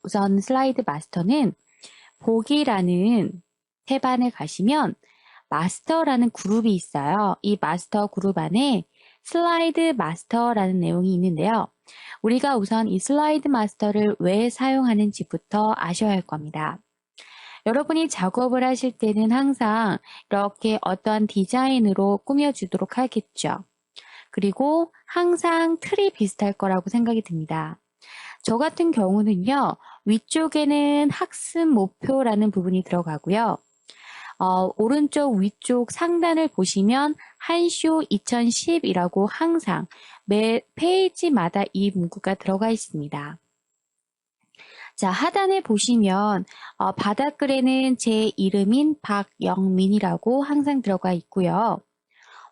우선 슬라이드 마스터는 보기라는 탭 안에 가시면 마스터라는 그룹이 있어요. 이 마스터 그룹 안에 슬라이드 마스터라는 내용이 있는데요. 우리가 우선 이 슬라이드 마스터를 왜 사용하는지부터 아셔야 할 겁니다. 여러분이 작업을 하실 때는 항상 이렇게 어떠한 디자인으로 꾸며주도록 하겠죠. 그리고 항상 틀이 비슷할 거라고 생각이 듭니다. 저 같은 경우는요, 위쪽에는 학습 목표라는 부분이 들어가고요. 오른쪽 위쪽 상단을 보시면 한쇼 2010이라고 항상 매 페이지마다 이 문구가 들어가 있습니다. 자, 하단에 보시면 바닥글에는 제 이름인 박영민이라고 항상 들어가 있고요.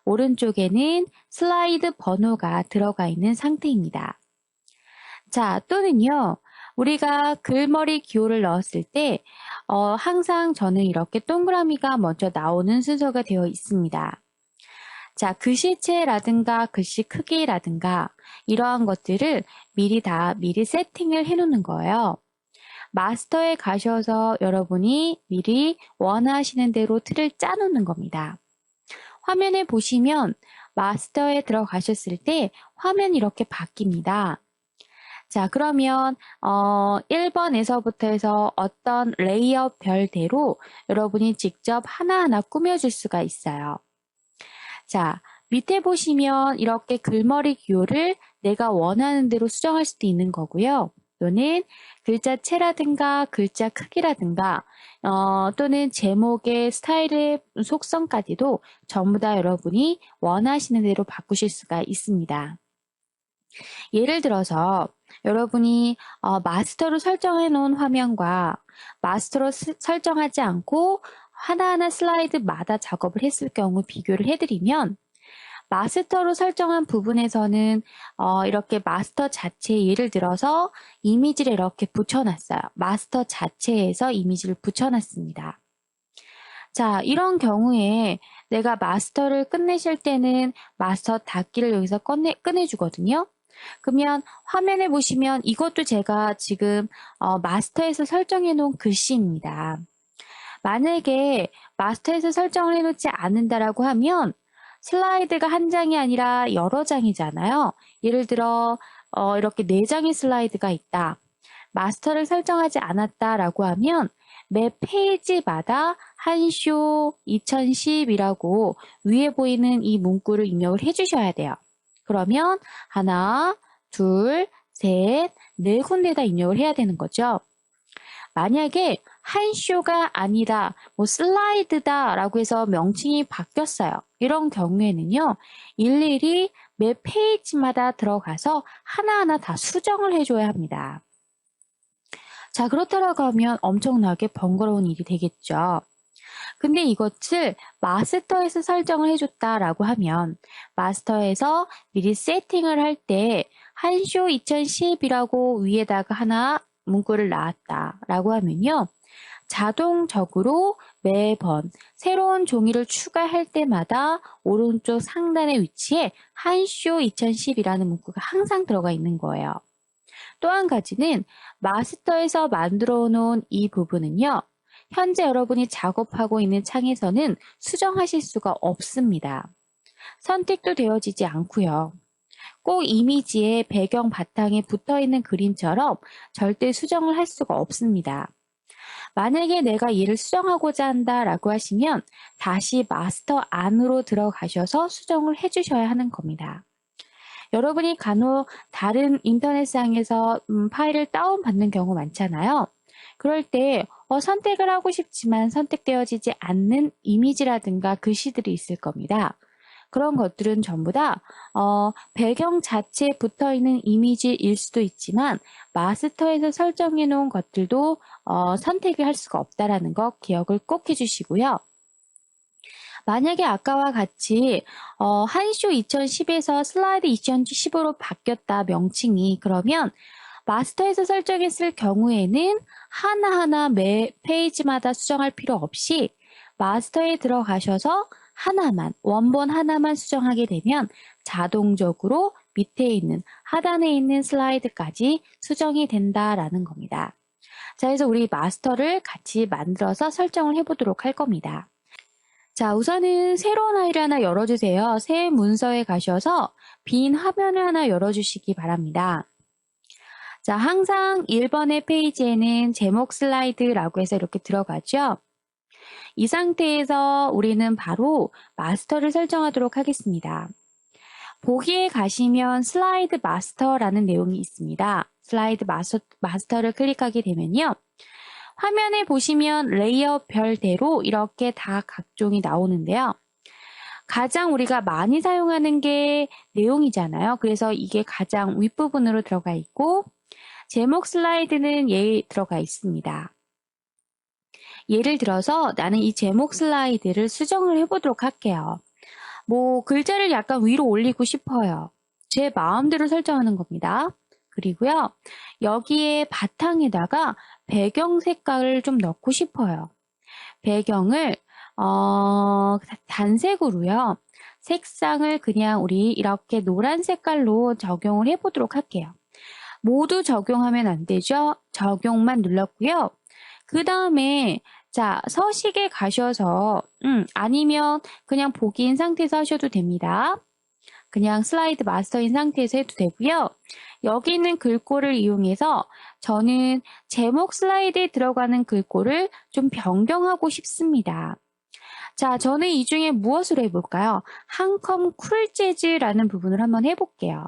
오른쪽에는 슬라이드 번호가 들어가 있는 상태입니다. 자, 또는요, 우리가 글머리 기호를 넣었을 때 항상 저는 이렇게 동그라미가 먼저 나오는 순서가 되어 있습니다. 자, 글씨체라든가 글씨 크기라든가 이러한 것들을 미리 세팅을 해 놓는 거예요. 마스터에 가셔서 여러분이 미리 원하시는 대로 틀을 짜 놓는 겁니다. 화면에 보시면 마스터에 들어가셨을 때 화면이 이렇게 바뀝니다. 자, 그러면 1번에서부터 해서 어떤 레이아웃 별대로 여러분이 직접 하나하나 꾸며줄 수가 있어요. 자, 밑에 보시면 이렇게 글머리 기호를 내가 원하는 대로 수정할 수도 있는 거고요. 또는 글자체라든가 글자 크기라든가 또는 제목의 스타일의 속성까지도 전부 다 여러분이 원하시는 대로 바꾸실 수가 있습니다. 예를 들어서 여러분이 마스터로 설정해 놓은 화면과 마스터로 설정하지 않고 하나하나 슬라이드마다 작업을 했을 경우 비교를 해드리면 마스터로 설정한 부분에서는 이렇게 마스터 자체에 예를 들어서 이미지를 이렇게 붙여놨어요. 마스터 자체에서 이미지를 붙여놨습니다. 자, 이런 경우에 내가 마스터를 끝내실 때는 마스터 닫기를 여기서 꺼내주거든요. 그러면 화면에 보시면 이것도 제가 지금 마스터에서 설정해 놓은 글씨입니다. 만약에 마스터에서 설정을 해놓지 않는다라고 하면 슬라이드가 한 장이 아니라 여러 장이잖아요. 예를 들어 이렇게 4장의 슬라이드가 있다. 마스터를 설정하지 않았다라고 하면 매 페이지마다 한쇼 2010이라고 위에 보이는 이 문구를 입력을 해주셔야 돼요. 그러면 하나, 둘, 셋, 4군데다 입력을 해야 되는 거죠. 만약에 한 쇼가 아니라 슬라이드다 라고 해서 명칭이 바뀌었어요. 이런 경우에는요, 일일이 매 페이지마다 들어가서 하나하나 다 수정을 해줘야 합니다. 자, 그렇다라고 하면 엄청나게 번거로운 일이 되겠죠. 근데 이것을 마스터에서 설정을 해줬다라고 하면 마스터에서 미리 세팅을 할 때 한쇼 2010이라고 위에다가 하나 문구를 놨다라고 하면요. 자동적으로 매번 새로운 종이를 추가할 때마다 오른쪽 상단의 위치에 한쇼 2010이라는 문구가 항상 들어가 있는 거예요. 또 한 가지는 마스터에서 만들어 놓은 이 부분은요. 현재 여러분이 작업하고 있는 창에서는 수정하실 수가 없습니다. 선택도 되어지지 않고요. 꼭 이미지의 배경 바탕에 붙어있는 그림처럼 절대 수정을 할 수가 없습니다. 만약에 내가 이를 수정하고자 한다라고 하시면 다시 마스터 안으로 들어가셔서 수정을 해주셔야 하는 겁니다. 여러분이 간혹 다른 인터넷상에서 파일을 다운받는 경우 많잖아요. 그럴 때 선택을 하고 싶지만 선택되어지지 않는 이미지라든가 글씨들이 있을 겁니다. 그런 것들은 전부 다 배경 자체에 붙어있는 이미지일 수도 있지만 마스터에서 설정해 놓은 것들도 선택을 할 수가 없다는 거 기억을 꼭 해주시고요. 만약에 아까와 같이 한쇼 2010에서 슬라이드 2010으로 바뀌었다 명칭이 그러면 마스터에서 설정했을 경우에는 하나하나 매 페이지마다 수정할 필요 없이 마스터에 들어가셔서 하나만, 원본 하나만 수정하게 되면 자동적으로 밑에 있는 하단에 있는 슬라이드까지 수정이 된다라는 겁니다. 자, 그래서 우리 마스터를 같이 만들어서 설정을 해보도록 할 겁니다. 자, 우선은 새로운 파일을 하나 열어주세요. 새 문서에 가셔서 빈 화면을 하나 열어주시기 바랍니다. 자, 항상 1번의 페이지에는 제목 슬라이드라고 해서 이렇게 들어가죠. 이 상태에서 우리는 바로 마스터를 설정하도록 하겠습니다. 보기에 가시면 슬라이드 마스터라는 내용이 있습니다. 슬라이드 마스터를 클릭하게 되면요. 화면에 보시면 레이어 별대로 이렇게 다 각종이 나오는데요. 가장 우리가 많이 사용하는 게 내용이잖아요. 그래서 이게 가장 윗부분으로 들어가 있고 제목 슬라이드는 얘에 들어가 있습니다. 예를 들어서 나는 이 제목 슬라이드를 수정을 해보도록 할게요. 뭐 글자를 약간 위로 올리고 싶어요. 제 마음대로 설정하는 겁니다. 그리고요. 여기에 바탕에다가 배경 색깔을 좀 넣고 싶어요. 배경을 단색으로요. 색상을 그냥 우리 이렇게 노란 색깔로 적용을 해보도록 할게요. 모두 적용하면 안 되죠. 적용만 눌렀고요. 그 다음에 자 서식에 가셔서 아니면 그냥 보기인 상태에서 하셔도 됩니다. 그냥 슬라이드 마스터인 상태에서 해도 되고요. 여기 있는 글꼴을 이용해서 저는 제목 슬라이드에 들어가는 글꼴을 좀 변경하고 싶습니다. 자, 저는 이 중에 무엇으로 해볼까요? 한컴 쿨 재즈라는 부분을 한번 해볼게요.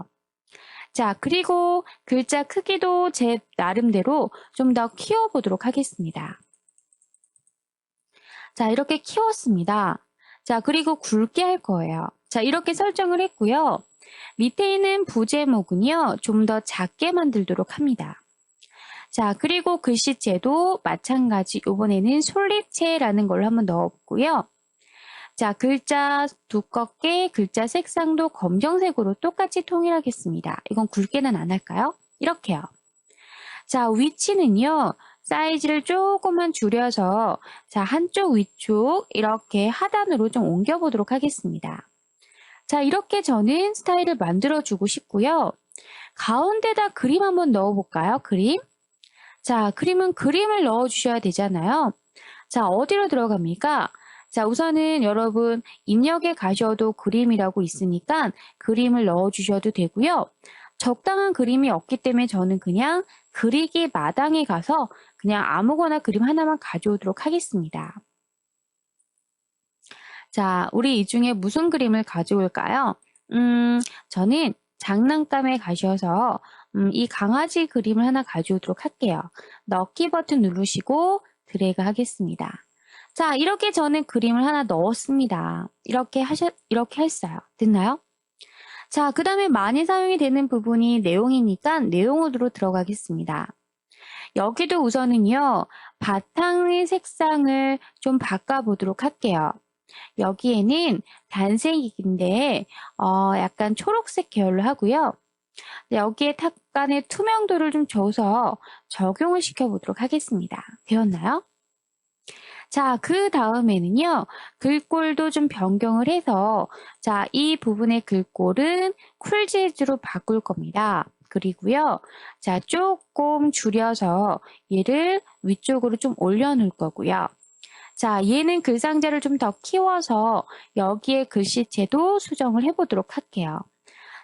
자, 그리고 글자 크기도 제 나름대로 좀 더 키워보도록 하겠습니다. 자, 이렇게 키웠습니다. 자, 그리고 굵게 할 거예요. 자, 이렇게 설정을 했고요. 밑에 있는 부제목은요, 좀 더 작게 만들도록 합니다. 자, 그리고 글씨체도 마찬가지 이번에는 솔잎체라는 걸로 한번 넣어보고요. 자, 글자 두껍게 글자 색상도 검정색으로 똑같이 통일하겠습니다. 이건 굵게는 안 할까요? 이렇게요. 자, 위치는요. 사이즈를 조금만 줄여서 자, 한쪽 위쪽 이렇게 하단으로 좀 옮겨보도록 하겠습니다. 자, 이렇게 저는 스타일을 만들어주고 싶고요. 가운데다 그림 한번 넣어볼까요? 그림. 자, 그림은 그림을 넣어주셔야 되잖아요. 자, 어디로 들어갑니까? 자, 우선은 여러분 입력에 가셔도 그림이라고 있으니까 그림을 넣어주셔도 되고요. 적당한 그림이 없기 때문에 저는 그냥 그리기 마당에 가서 그냥 아무거나 그림 하나만 가져오도록 하겠습니다. 자, 우리 이 중에 무슨 그림을 가져올까요? 저는 장난감에 가셔서 이 강아지 그림을 하나 가져오도록 할게요. 넣기 버튼 누르시고 드래그 하겠습니다. 자, 이렇게 저는 그림을 하나 넣었습니다. 이렇게 했어요. 됐나요? 자, 그 다음에 많이 사용이 되는 부분이 내용이니까 내용으로 들어가겠습니다. 여기도 우선은요, 바탕의 색상을 좀 바꿔보도록 할게요. 여기에는 단색인데 약간 초록색 계열로 하고요. 여기에 약간의 투명도를 좀 줘서 적용을 시켜보도록 하겠습니다. 되었나요? 자, 그 다음에는요, 글꼴도 좀 변경을 해서, 자, 이 부분의 글꼴은 쿨재즈로 바꿀 겁니다. 그리고요, 자, 조금 줄여서 얘를 위쪽으로 좀 올려놓을 거고요. 자, 얘는 글상자를 좀 더 키워서 여기에 글씨체도 수정을 해보도록 할게요.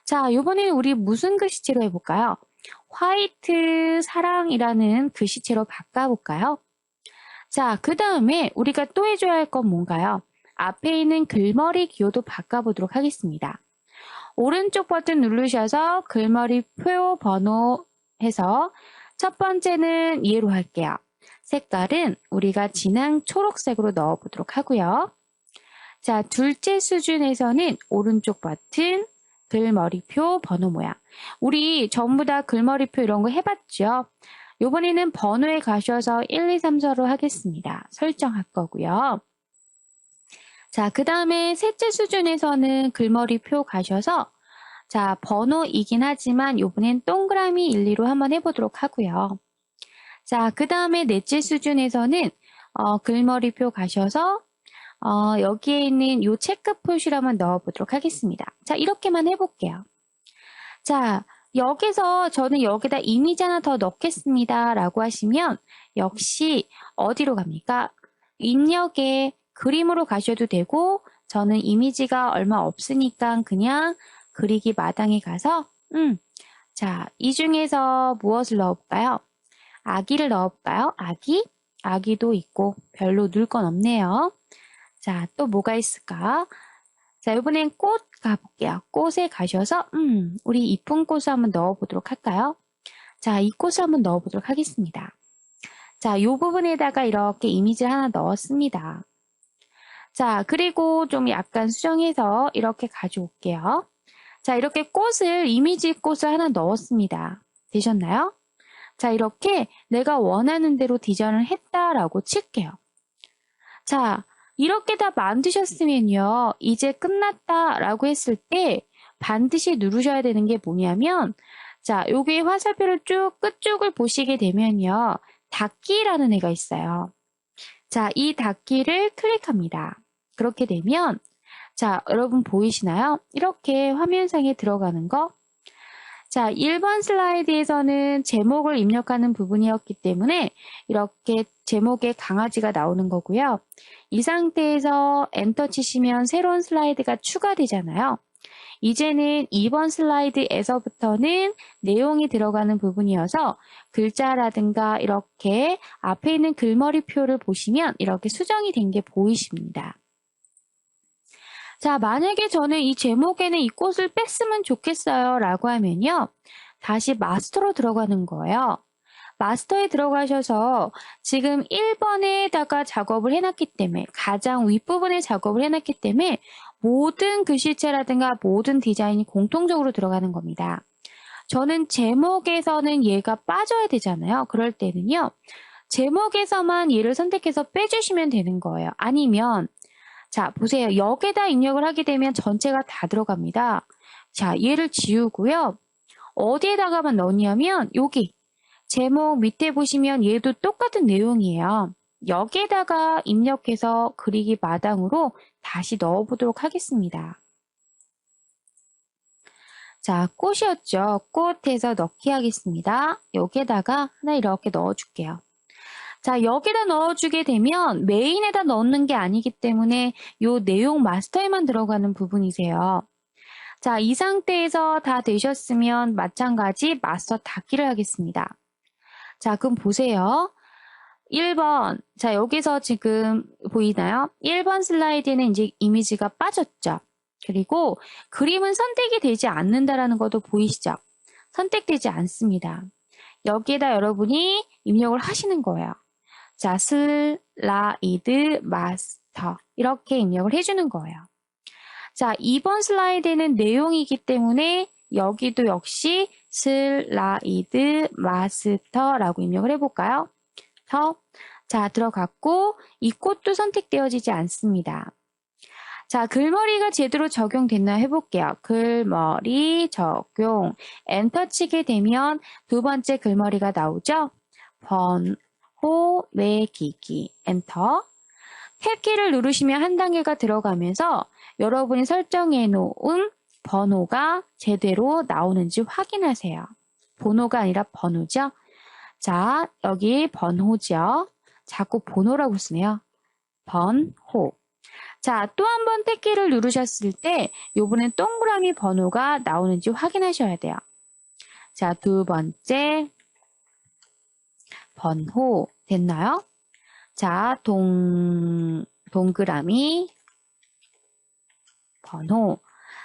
자, 이번에는 우리 무슨 글씨체로 해볼까요? 화이트 사랑이라는 글씨체로 바꿔볼까요? 자, 그 다음에 우리가 또 해줘야 할 건 뭔가요? 앞에 있는 글머리 기호도 바꿔보도록 하겠습니다. 오른쪽 버튼 누르셔서 글머리 표 번호 해서 첫 번째는 얘로 할게요. 색깔은 우리가 진한 초록색으로 넣어보도록 하고요. 자, 둘째 수준에서는 오른쪽 버튼 글머리표 번호 모양. 우리 전부 다 글머리표 이런 거 해봤죠? 이번에는 번호에 가셔서 1, 2, 3, 4로 하겠습니다. 설정할 거고요. 자, 그 다음에 셋째 수준에서는 글머리표 가셔서 자, 번호이긴 하지만 이번엔 동그라미 1, 2로 한번 해보도록 하고요. 자, 그 다음에 넷째 수준에서는 글머리표 가셔서 여기에 있는 이 체크 표시를 한번 넣어보도록 하겠습니다. 자, 이렇게만 해볼게요. 자, 여기서 저는 여기다 이미지 하나 더 넣겠습니다 라고 하시면 역시 어디로 갑니까? 입력에 그림으로 가셔도 되고 저는 이미지가 얼마 없으니까 그냥 그리기 마당에 가서 자, 이 중에서 무엇을 넣어볼까요? 아기를 넣어볼까요? 아기? 아기도 있고 별로 넣을 건 없네요. 자, 또 뭐가 있을까? 자, 이번엔 꽃 가볼게요. 꽃에 가셔서 우리 이쁜 꽃을 한번 넣어보도록 할까요? 자, 이 꽃을 한번 넣어보도록 하겠습니다. 자, 이 부분에다가 이렇게 이미지를 하나 넣었습니다. 자, 그리고 좀 약간 수정해서 이렇게 가져올게요. 자, 이렇게 꽃을, 이미지 꽃을 하나 넣었습니다. 되셨나요? 자, 이렇게 내가 원하는 대로 디자인을 했다라고 칠게요. 자, 이렇게 다 만드셨으면요. 이제 끝났다라고 했을 때 반드시 누르셔야 되는 게 뭐냐면 자, 여기 화살표를 쭉 끝쪽을 보시게 되면요. 닫기라는 애가 있어요. 자, 이 닫기를 클릭합니다. 그렇게 되면 자, 여러분 보이시나요? 이렇게 화면상에 들어가는 거. 자, 1번 슬라이드에서는 제목을 입력하는 부분이었기 때문에 이렇게 제목에 강아지가 나오는 거고요. 이 상태에서 엔터 치시면 새로운 슬라이드가 추가되잖아요. 이제는 2번 슬라이드에서부터는 내용이 들어가는 부분이어서 글자라든가 이렇게 앞에 있는 글머리표를 보시면 이렇게 수정이 된 게 보이십니다. 자, 만약에 저는 이 제목에는 이 꽃을 뺐으면 좋겠어요 라고 하면요. 다시 마스터로 들어가는 거예요. 마스터에 들어가셔서 지금 1번에다가 작업을 해놨기 때문에 가장 윗부분에 작업을 해놨기 때문에 모든 글씨체라든가 모든 디자인이 공통적으로 들어가는 겁니다. 저는 제목에서는 얘가 빠져야 되잖아요. 그럴 때는요. 제목에서만 얘를 선택해서 빼주시면 되는 거예요. 아니면 자, 보세요. 여기다 입력을 하게 되면 전체가 다 들어갑니다. 자, 얘를 지우고요. 어디에다가만 넣냐면 여기 제목 밑에 보시면 얘도 똑같은 내용이에요. 여기에다가 입력해서 그리기 마당으로 다시 넣어보도록 하겠습니다. 자, 꽃이었죠. 꽃에서 넣기 하겠습니다. 여기에다가 하나 이렇게 넣어줄게요. 자, 여기다 넣어주게 되면 메인에다 넣는 게 아니기 때문에 이 내용 마스터에만 들어가는 부분이세요. 자, 이 상태에서 다 되셨으면 마찬가지 마스터 닫기를 하겠습니다. 자, 그럼 보세요. 1번. 자, 여기서 지금 보이나요? 1번 슬라이드에는 이제 이미지가 빠졌죠. 그리고 그림은 선택이 되지 않는다라는 것도 보이시죠? 선택되지 않습니다. 여기에다 여러분이 입력을 하시는 거예요. 자, 슬라이드 마스터 이렇게 입력을 해주는 거예요. 자, 2번 슬라이드에는 내용이기 때문에 여기도 역시 슬라이드 마스터라고 입력을 해볼까요? 자, 들어갔고 이 꽃도 선택되어지지 않습니다. 자, 글머리가 제대로 적용됐나 해볼게요. 글머리 적용 엔터 치게 되면 두 번째 글머리가 나오죠? 번호 매기기 엔터 탭키를 누르시면 한 단계가 들어가면서 여러분이 설정해 놓은 번호가 제대로 나오는지 확인하세요. 번호가 아니라 번호죠. 자, 여기 번호죠. 자꾸 번호라고 쓰네요. 번호. 자, 또 한 번 탭키를 누르셨을 때 요번엔 동그라미 번호가 나오는지 확인하셔야 돼요. 자, 두 번째 번호 됐나요? 자, 동그라미 번호.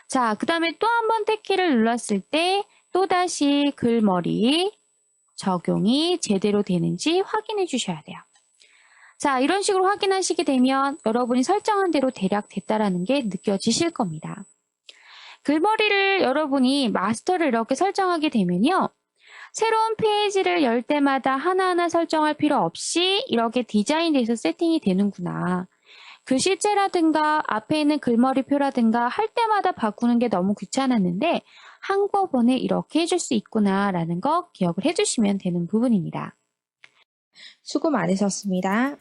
자, 그 다음에 또 한 번 탭키를 눌렀을 때 또다시 글머리 적용이 제대로 되는지 확인해 주셔야 돼요. 자, 이런 식으로 확인하시게 되면 여러분이 설정한 대로 대략 됐다라는 게 느껴지실 겁니다. 글머리를 여러분이 마스터를 이렇게 설정하게 되면요. 새로운 페이지를 열 때마다 하나하나 설정할 필요 없이 이렇게 디자인돼서 세팅이 되는구나. 글씨체라든가 앞에 있는 글머리표라든가 할 때마다 바꾸는 게 너무 귀찮았는데 한꺼번에 이렇게 해줄 수 있구나라는 거 기억을 해주시면 되는 부분입니다. 수고 많으셨습니다.